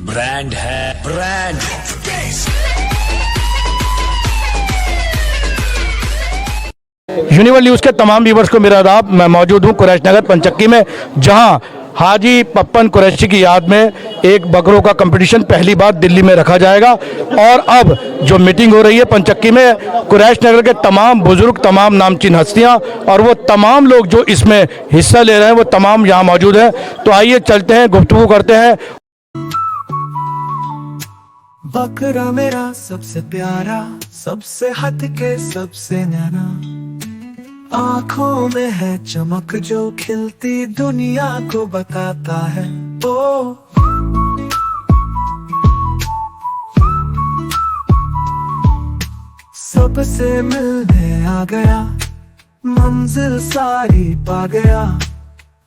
Brand है brand. Universal news के तमाम व्यूवर्स को मेरा आदाब। मैं मौजूद हूं कुरैश नगर पंचक्की में, जहां हाजी पप्पन कुरैशी की याद में एक बकरों का कंपटीशन पहली बार दिल्ली में रखा जाएगा। और अब जो मीटिंग हो रही है पंचक्की में, कुरैश नगर के तमाम बुजुर्ग, तमाम नामचीन हस्तियां और वो तमाम लोग जो इसमें हिस्सा ले रहे हैं वो तमाम यहाँ मौजूद हैं। तो आइए चलते हैं, गुफ्तगू करते हैं। बकरा मेरा सबसे प्यारा, सबसे हटके, सबसे न्यारा, आँखों में है चमक जो खिलती दुनिया को बताता है। ओ सबसे मिलने आ गया, मंजिल सारी पा गया,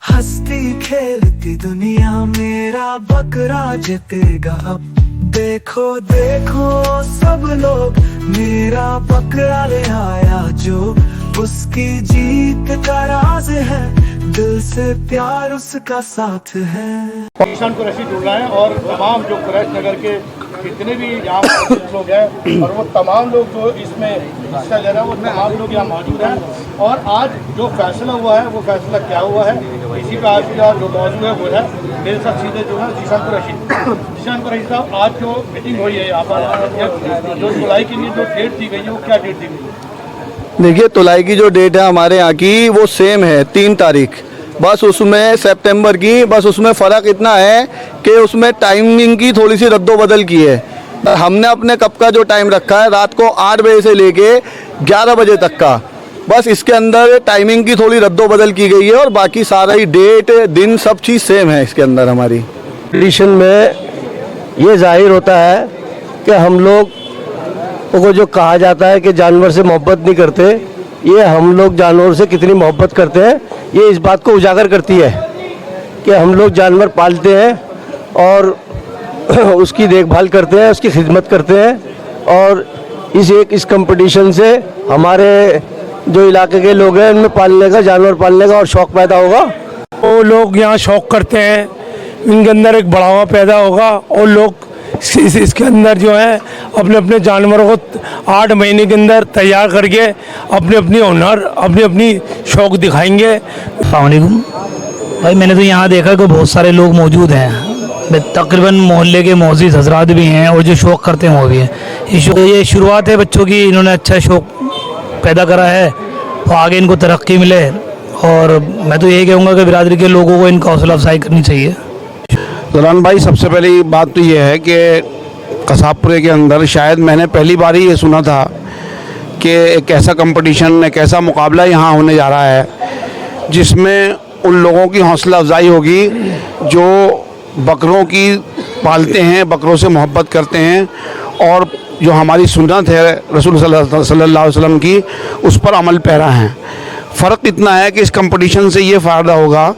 हंसती खेलती दुनिया, मेरा बकरा जीतेगा अब। देखो देखो सब लोग, मेरा बकरा ले आया जो, उसकी जीत का राज है, दिल से प्यार उसका साथ है। ईशान कुरैशी जुड़ रहे हैं और तमाम जो कुरैश नगर के जितने भी यहाँ लोग हैं और वो तमाम लोग जो इसमें हिस्सा ले रहे हैं वो तमाम लोग यहाँ मौजूद हैं। और आज जो फैसला हुआ है वो फैसला क्या हुआ है, इसी का आज जो मौजूद है वो है मेरे साथ सीधे जो है ईशान कुरैशी। ईशान कुरैशी साहब, आज जो मीटिंग हुई है यहाँ पर, जो जुलाई के लिए जो डेट दी गई है वो क्या डेट दी गई है? देखिए, तुलाई की जो डेट है हमारे यहाँ की वो सेम है, 3 तारीख। बस उसमें सितंबर की, बस उसमें फ़र्क इतना है कि उसमें टाइमिंग की थोड़ी सी रद्दोबदल की है। हमने अपने कप का जो टाइम रखा है रात को 8 बजे से लेके 11 बजे तक का, बस इसके अंदर टाइमिंग की थोड़ी रद्दोबदल की गई है और बाकी सारा ही डेट, दिन, सब चीज़ सेम है इसके अंदर हमारी। कंपटीशन में ये जाहिर होता है कि हम लोग को जो कहा जाता है कि जानवर से मोहब्बत नहीं करते, ये हम लोग जानवर से कितनी मोहब्बत करते हैं, ये इस बात को उजागर करती है कि हम लोग जानवर पालते हैं और उसकी देखभाल करते हैं, उसकी खिदमत करते हैं। और इस कंपटीशन से हमारे जो इलाके के लोग हैं उनमें पालने का, जानवर पालने का और शौक़ पैदा होगा। वो लोग यहाँ शौक़ करते हैं, इनके अंदर एक बढ़ावा पैदा होगा और लोग इसके अंदर जो है अपने अपने जानवरों को 8 महीने के अंदर तैयार करके अपने अपनी हुनर, अपनी अपनी शौक़ दिखाएंगे। अस्सलामुअलैकुम भाई, मैंने तो यहाँ देखा कि बहुत सारे लोग मौजूद हैं, तकरीबन मोहल्ले के मोअज़्ज़िज़ हज़रात भी हैं और जो शौक़ करते हैं वो भी हैं। ये शुरुआत है बच्चों की, इन्होंने अच्छा शौक़ पैदा करा है तो आगे इनको तरक्की मिले। और मैं तो यही कहूँगा कि बिरादरी के लोगों को इनका हौसला अफजाई करनी चाहिए। दुरान भाई, सबसे पहली बात तो ये है कि कसाबपुरे के अंदर शायद मैंने पहली बार ही ये सुना था कि एक ऐसा कंपटीशन, एक ऐसा मुकाबला यहाँ होने जा रहा है जिसमें उन लोगों की हौसला अफजाई होगी जो बकरों की पालते हैं, बकरों से मोहब्बत करते हैं और जो हमारी सुन्नत है रसूल सल्लल्लाहु अलैहि वसल्लम की, उस पर अमल पैरा हैं। फ़र्क इतना है कि इस कंपटीशन से ये फ़ायदा होगा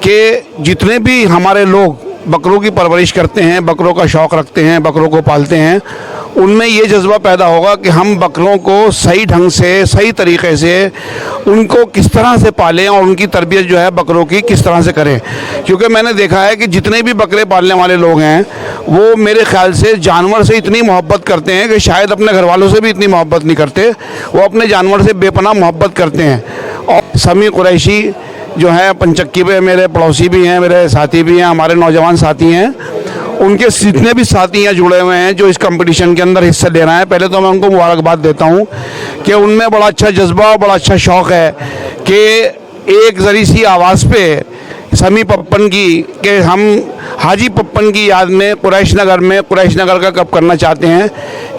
कि जितने भी हमारे लोग बकरों की परवरिश करते हैं, बकरों का शौक़ रखते हैं, बकरों को पालते हैं, उनमें ये जज्बा पैदा होगा कि हम बकरों को सही ढंग से, सही तरीक़े से उनको किस तरह से पालें और उनकी तरबियत जो है बकरों की किस तरह से करें। क्योंकि मैंने देखा है कि जितने भी बकरे पालने वाले लोग हैं वो मेरे ख़्याल से जानवर से इतनी मोहब्बत करते हैं कि शायद अपने घर वालों से भी इतनी मोहब्बत नहीं करते, वो अपने जानवर से बेपनाह मोहब्बत करते हैं। और समी कुरैशी जो है पंचक्की पे मेरे पड़ोसी भी हैं, मेरे साथी भी हैं, हमारे नौजवान साथी हैं, उनके जितने भी साथी हैं जुड़े हुए हैं जो इस कंपटीशन के अंदर हिस्सा ले रहे हैं, पहले तो मैं उनको मुबारकबाद देता हूं कि उनमें बड़ा अच्छा जज्बा और बड़ा अच्छा शौक़ है कि एक ज़री सी आवाज़ पे समी पप्पन की कि हम हाजी पप्पन की याद में कुरैश नगर का कप करना चाहते हैं,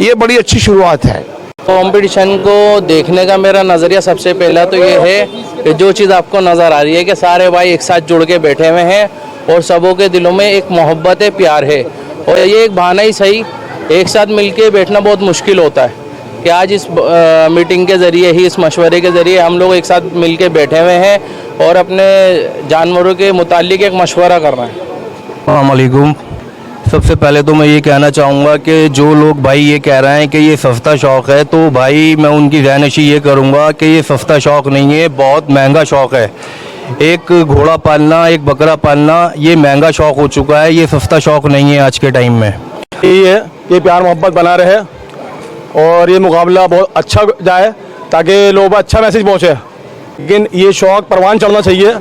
ये बड़ी अच्छी शुरुआत है। कंपटीशन को देखने का मेरा नज़रिया सबसे पहला तो ये है कि जो चीज़ आपको नज़र आ रही है कि सारे भाई एक साथ जुड़ के बैठे हुए हैं और सबों के दिलों में एक मोहब्बत है, प्यार है। और ये एक बहाना ही सही, एक साथ मिलके बैठना बहुत मुश्किल होता है कि आज इस मीटिंग के ज़रिए ही, इस मशवरे के ज़रिए हम लोग एक साथ मिलके बैठे हुए हैं और अपने जानवरों के मुतालिक एक मशवरा कर रहे हैं। अस्सलाम वालेकुम। सबसे पहले तो मैं ये कहना चाहूँगा कि जो लोग भाई ये कह रहे हैं कि ये सस्ता शौक़ है, तो भाई मैं उनकी ज़हनशी ये करूँगा कि ये सस्ता शौक़ नहीं है, बहुत महंगा शौक़ है। एक घोड़ा पालना, एक बकरा पालना, ये महंगा शौक़ हो चुका है, ये सस्ता शौक़ नहीं है आज के टाइम में। यही है, ये प्यार मोहब्बत बना रहे और ये मुकाबला बहुत अच्छा जाए ताकि लोगों पर अच्छा मैसेज पहुँचे। लेकिन ये शौक़ परवान चढ़ना चाहिए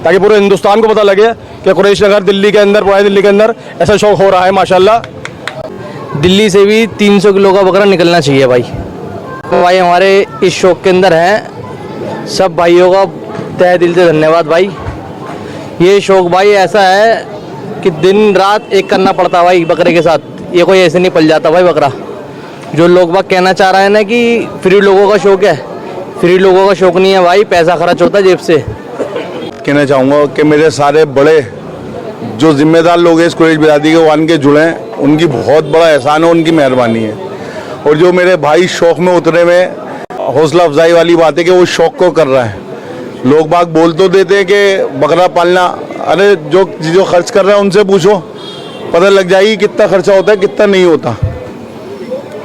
ताकि पूरे हिंदुस्तान को पता लगे कि कुरैश नगर दिल्ली के अंदर, पुरानी दिल्ली के अंदर ऐसा शौक़ हो रहा है माशाल्लाह। दिल्ली से भी 300 किलो का बकरा निकलना चाहिए भाई। तो भाई हमारे इस शौक़ के अंदर हैं, सब भाइयों का तहे दिल से धन्यवाद भाई। ये शौक़ भाई ऐसा है कि दिन रात एक करना पड़ता है भाई बकरे के साथ, ये कोई ऐसे नहीं पल जाता भाई बकरा। जो लोग बाग कहना चाह रहे हैं ना कि फ्री लोगों का शौक़ है, फ्री लोगों का शौक़ नहीं है भाई, पैसा खर्च होता है जेब से। कहना चाहूँगा कि मेरे सारे बड़े जो जिम्मेदार लोग हैं इस कुरैश बिरादरी के वान के जुड़े हैं, उनकी बहुत बड़ा एहसान है, उनकी मेहरबानी है। और जो मेरे भाई शौक़ में उतरे में हौसला अफजाई वाली बात है कि वो शौक़ को कर रहा है। लोग बाग बोल तो देते हैं कि बकरा पालना, अरे जो खर्च कर रहे हैं उनसे पूछो, पता लग जाएगी कितना खर्चा होता है कितना नहीं होता।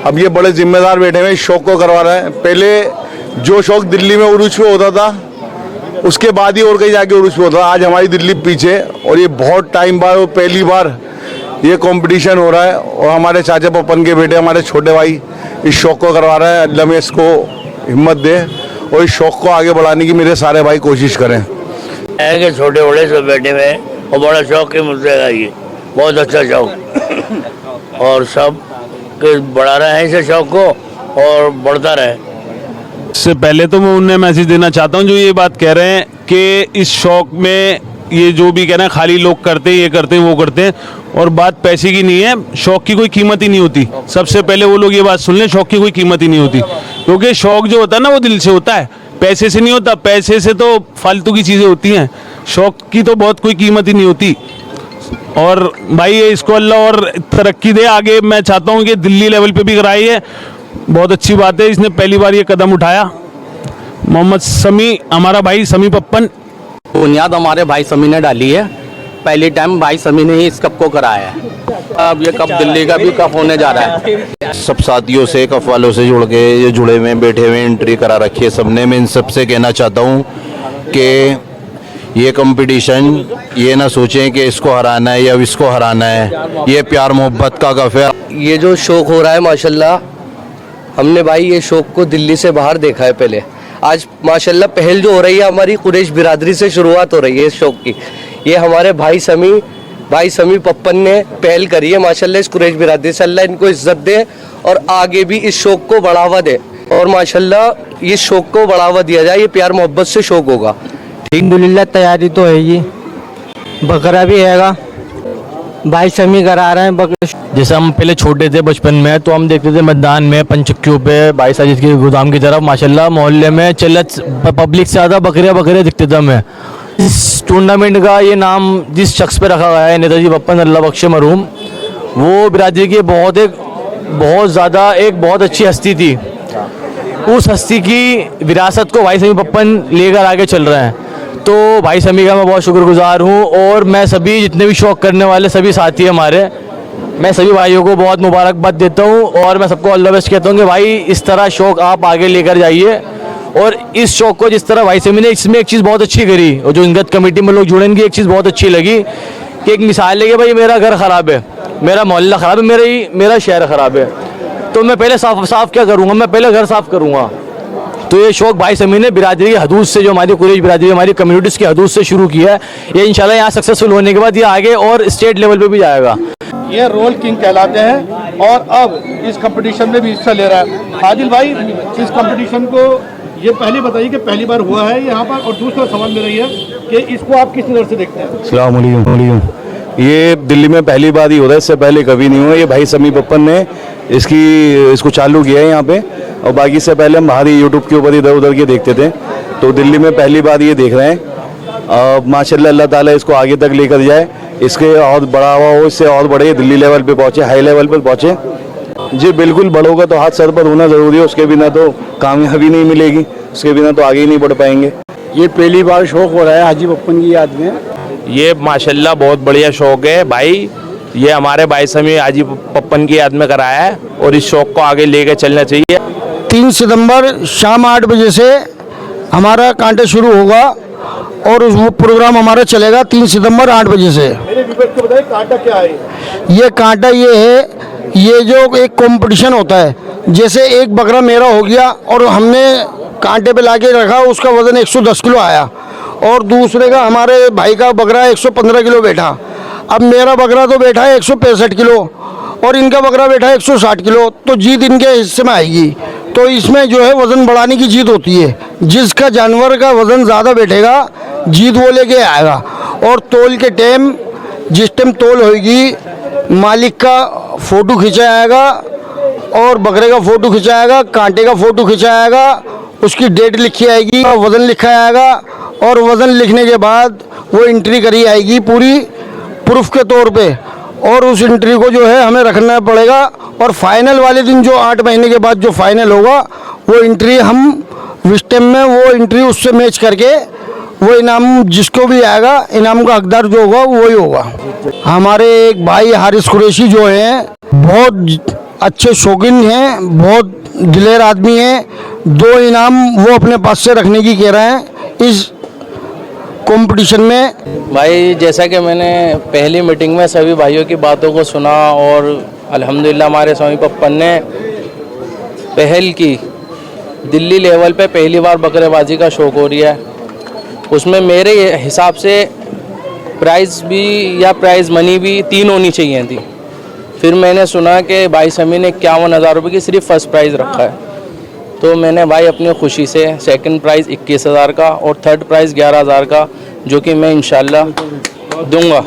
अब ये बड़े जिम्मेदार बैठे हुए इस शौक़ को करवा रहे हैं। पहले जो शौक़ दिल्ली में उरूज पे होता था उसके बाद ही और कहीं जाके उरूज पे होता था, आज हमारी दिल्ली पीछे, और ये बहुत टाइम बाद और पहली बार ये कंपटीशन हो रहा है। और हमारे चाचा पपन के बेटे, हमारे छोटे भाई इस शौक़ को करवा रहे हैं। अल्लाह में इसको हिम्मत दे और इस शौक़ को आगे बढ़ाने की मेरे सारे भाई कोशिश करें। के छोटे बड़े सब बैठे हुए और बड़ा शौक़ है मुझसे, ये बहुत अच्छा शौक़, और सब बढ़ा रहे हैं इसे शौक़ को और बढ़ता रहे। इससे पहले तो मैं उन्हें मैसेज देना चाहता हूं जो ये बात कह रहे हैं कि इस शौक़ में ये जो भी कह रहे हैं खाली लोग करते हैं, ये करते हैं, वो करते हैं, और बात पैसे की नहीं है। शौक़ की कोई कीमत ही नहीं होती। सबसे पहले वो लोग ये बात सुन लें, शौक़ की कोई कीमत ही नहीं होती, क्योंकि शौक़ जो होता है ना वो दिल से होता है, पैसे से नहीं होता। पैसे से तो फालतू की चीज़ें होती हैं, शौक़ की तो बहुत कोई कीमत ही नहीं होती। और भाई ये इसको अल्लाह और तरक्की दे आगे। मैं चाहता हूँ कि दिल्ली लेवल पे भी कराई है, बहुत अच्छी बात है, इसने पहली बार ये कदम उठाया। मोहम्मद समी, हमारा भाई समी पप्पन, बुनियाद हमारे भाई समी ने डाली है। पहली टाइम भाई समी ने ही इस कप को कराया है। अब ये कप दिल्ली का भी कप होने जा रहा है। सब साथियों से, कप वालों से जुड़ के ये जुड़े हुए बैठे हुए एंट्री करा रखी है सबने। मैं इन सबसे कहना चाहता हूँ कि ये कंपटीशन ये ना सोचें कि इसको हराना है या इसको हराना है, ये प्यार मोहब्बत का कप है। ये जो शौक़ हो रहा है माशाल्लाह, हमने भाई ये शौक़ को दिल्ली से बाहर देखा है पहले। आज माशाल्लाह पहल जो हो रही है हमारी कुरैश बिरादरी से शुरुआत हो रही है इस शौक़ की। ये हमारे भाई समी पप्पन ने पहल करी है माशाल्लाह इस कुरैश बिरादरी से। अल्लाह इनको इज्जत दे और आगे भी इस शौक़ को बढ़ावा दे, और माशाल्लाह इस शौक़ को बढ़ावा दिया जाए। ये प्यार मोहब्बत से शौक़ होगा। अल्हम्दुलिल्लाह तैयारी तो है ही, बकरा भी हैगा, भाई समी करा रहे हैं बकरा। जैसे हम पहले छोटे थे बचपन में तो हम देखते थे मैदान में पंचक्कियों पे भाई साजिद के गोदाम की तरफ माशाल्लाह मोहल्ले में चलत पब्लिक से ज़्यादा बकरे दिखते थे हमें। इस टूर्नामेंट का ये नाम जिस शख्स पे रखा गया है, नेताजी पप्पन अल्लाह बख्शे मरहूम, वो बिरादरी की बहुत ज़्यादा एक बहुत अच्छी हस्ती थी। उस हस्ती की विरासत को भाई समी पप्पन लेकर आगे चल रहे हैं। तो भाई समी का मैं बहुत शुक्रगुजार हूँ, और मैं सभी जितने भी शौक़ करने वाले सभी साथी हमारे, मैं सभी भाइयों को बहुत मुबारकबाद देता हूँ। और मैं सबको अल्लाह बेस्ट कहता हूँ कि भाई इस तरह शौक़ आप आगे लेकर जाइए। और इस शौक़ को जिस तरह भाई समी ने, इसमें एक चीज़ बहुत अच्छी करी, और जो इंगत कमेटी में लोग जुड़ेंगे, एक चीज़ बहुत अच्छी लगी कि एक मिसाल है कि भाई मेरा घर ख़राब है, मेरा मोहल्ला ख़राब है, मेरा शहर ख़राब है, तो मैं पहले साफ़ क्या करूँगा, मैं पहले घर साफ़ करूँगा। तो ये शौक़ भाई समी ने बिरादरी की हदूद से, जो हमारी कुरैश बिरादरी हमारी कम्युनिटीज़ की हदूद से शुरू किया है। ये इंशाल्लाह यहाँ सक्सेसफुल होने के बाद ये आगे और स्टेट लेवल पे भी जाएगा। ये रोल किंग कहलाते हैं और अब इस कंपटीशन में भी हिस्सा ले रहा है। आदिल भाई, इस कंपटीशन को ये पहले बताइए कि पहली बार हुआ है यहाँ पर, और दूसरा सवाल मेरा ये है कि इसको आप किस नज़र से देखते हैं? अस्सलाम वालेकुम। ये दिल्ली में पहली बार ही हो रहा है, इससे पहले कभी नहीं हुआ। ये भाई समी पप्पन ने इसको चालू किया है यहाँ पे, और बाकी से पहले हम बाहर ही यूट्यूब के ऊपर इधर उधर के देखते थे, तो दिल्ली में पहली बार ये देख रहे हैं। माशाल्लाह अल्लाह ताला इसको आगे तक लेकर जाए, इसके और बढ़ावा हो, इससे और बढ़े, दिल्ली लेवल पे पहुँचे, हाई लेवल पर पहुँचे। जी बिल्कुल, बड़ों का तो हाथ सर पर होना ज़रूरी है, उसके बिना तो कामयाबी नहीं मिलेगी, उसके बिना तो आगे ही नहीं बढ़ पाएंगे। ये पहली बार शौक़ हो रहा है हाजी पप्पन की याद में। ये माशाल्लाह बहुत बढ़िया शौक़ है भाई, ये हमारे भाई समी हाजी पप्पन की याद में कराया है, और इस शौक़ को आगे लेकर चलना चाहिए। 3 सितंबर शाम 8 बजे से हमारा कांटेस्ट शुरू होगा और वो प्रोग्राम हमारा चलेगा 3 सितंबर 8 बजे से। मेरे व्यूअर्स को बताइए कांटा क्या है? ये कांटा ये है, ये जो एक कंपटीशन होता है, जैसे एक बकरा मेरा हो गया और हमने कांटे पे लाके रखा, उसका वज़न 110 किलो आया, और दूसरे का हमारे भाई का बकरा 115 किलो बैठा। अब मेरा बकरा तो बैठा है 165 किलो और इनका बकरा बैठा है 160 किलो, तो जीत इनके हिस्से में आएगी। तो इसमें जो है वज़न बढ़ाने की जीत होती है, जिसका जानवर का वज़न ज़्यादा बैठेगा जीत वो लेके आएगा। और तोल के टाइम, जिस टाइम तोल होगी, मालिक का फ़ोटो खिंचाएगा और बकरे का फ़ोटो खिंचाएगा, कांटे का फ़ोटो खिंचाएगा, उसकी डेट लिखी आएगी, वज़न लिखा आएगा, और वज़न लिखने के बाद वो एंट्री करी आएगी पूरी प्रूफ के तौर पे, और उस एंट्री को जो है हमें रखना पड़ेगा। और फाइनल वाले दिन जो 8 महीने के बाद जो फाइनल होगा, वो एंट्री हम विस्टम में वो एंट्री उससे मैच करके वो इनाम जिसको भी आएगा, इनाम का हकदार जो होगा वही होगा। हमारे एक भाई हारिस कुरैशी जो हैं, बहुत अच्छे शौकीन हैं, बहुत दिलेर आदमी हैं। 2 इनाम वो अपने पास से रखने की कह रहे हैं इस कंपटीशन में। भाई जैसा कि मैंने पहली मीटिंग में सभी भाइयों की बातों को सुना, और अल्हम्दुलिल्लाह हमारे स्वामी पप्पन ने पहल की, दिल्ली लेवल पे पहली बार बकरेबाजी का शौक हो रहा है। उसमें मेरे हिसाब से प्राइज़ भी या प्राइज़ मनी भी 3 होनी चाहिए थी। फिर मैंने सुना कि भाई समी ने 51,000 रुपये की सिर्फ फर्स्ट प्राइज़ रखा है, तो मैंने भाई अपनी खुशी से सेकंड प्राइज़ 21,000 का और थर्ड प्राइज़ 11,000 का, जो कि मैं इंशाल्लाह दूंगा।